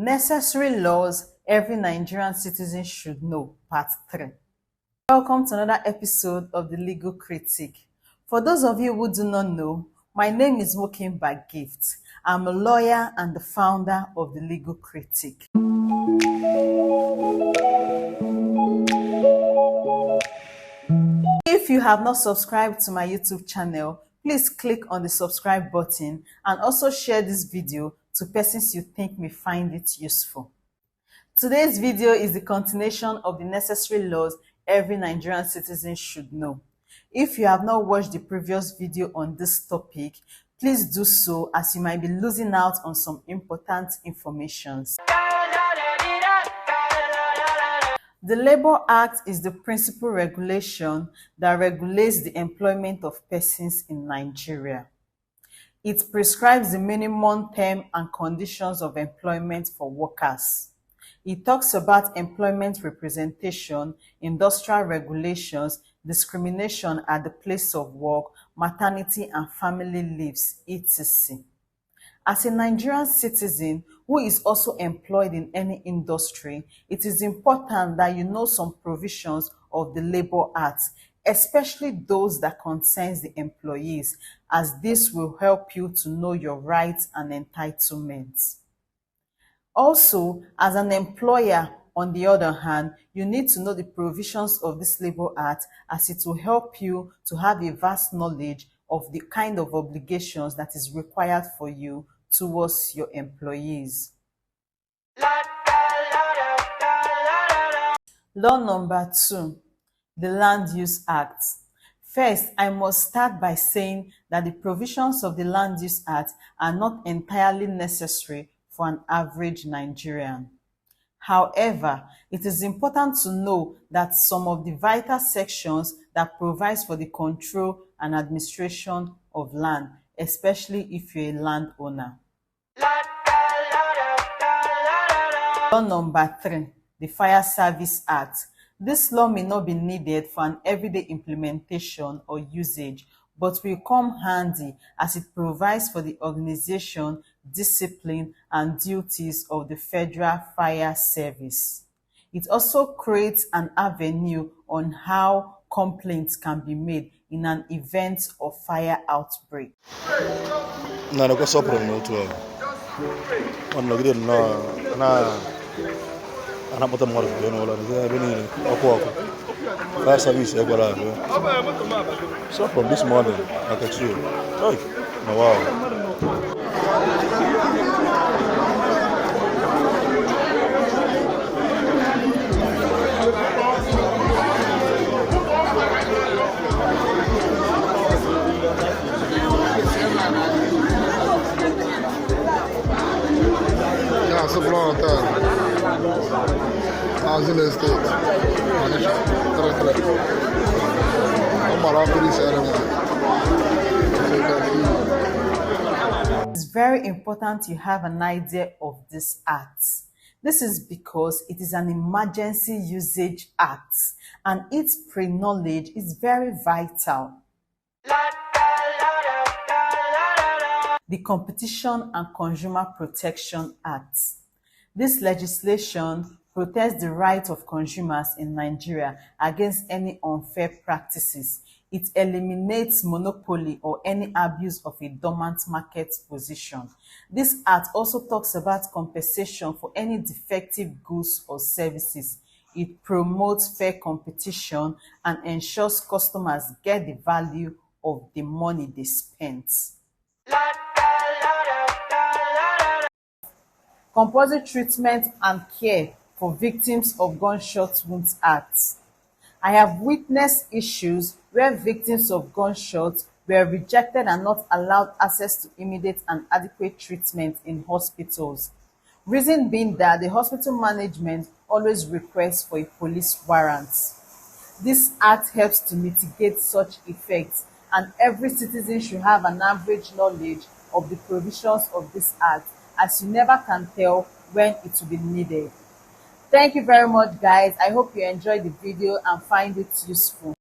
Necessary laws every Nigerian citizen should know, Part 3. Welcome to another episode of The Legal Critic. For those of you who do not know, my name is Mokimba Gift. I'm a lawyer and the founder of The Legal Critic. If you have not subscribed to my YouTube channel, please click on the subscribe button and also share this video to persons you think may find it useful. Today's video is the continuation of the necessary laws every Nigerian citizen should know. If you have not watched the previous video on this topic, please do so, as you might be losing out on some important information. The Labour Act is the principal regulation that regulates the employment of persons in Nigeria. It prescribes the minimum term and conditions of employment for workers. It talks about employment representation, industrial regulations, discrimination at the place of work, maternity and family leaves, etc. As a Nigerian citizen who is also employed in any industry, it is important that you know some provisions of the Labour Act, especially those that concerns the employees, as this will help you to know your rights and entitlements. Also, as an employer, on the other hand, you need to know the provisions of this Labour Act, as it will help you to have a vast knowledge of the kind of obligations that is required for you towards your employees. Law number 2, the Land Use Act. First, I must start by saying that the provisions of the Land Use Act are not entirely necessary for an average Nigerian. However, it is important to know that some of the vital sections that provides for the control and administration of land, especially if you're a landowner. Law number 3, the Fire Service Act. This law may not be needed for an everyday implementation or usage, but will come handy as it provides for the organization, discipline, and duties of the Federal Fire Service. It also creates an avenue on how complaints can be made in an event of fire outbreak. Fire service, so from this morning, I can see you. Oh, wow. Yeah, so long time. Housing estate. It's very important you have an idea of this act. This is because it is an emergency usage act, and its pre-knowledge is very vital. The Competition and Consumer Protection Act. This legislation protects the right of consumers in Nigeria against any unfair practices. It eliminates monopoly or any abuse of a dormant market position. This act also talks about compensation for any defective goods or services. It promotes fair competition and ensures customers get the value of the money they spent. Compulsory Treatment and Care for Victims of Gunshot Wounds Act. I have witnessed issues where victims of gunshots were rejected and not allowed access to immediate and adequate treatment in hospitals. Reason being that the hospital management always requests for a police warrant. This act helps to mitigate such effects, and every citizen should have an average knowledge of the provisions of this act, as you never can tell when it will be needed. Thank you very much, guys. I hope you enjoyed the video and find it useful.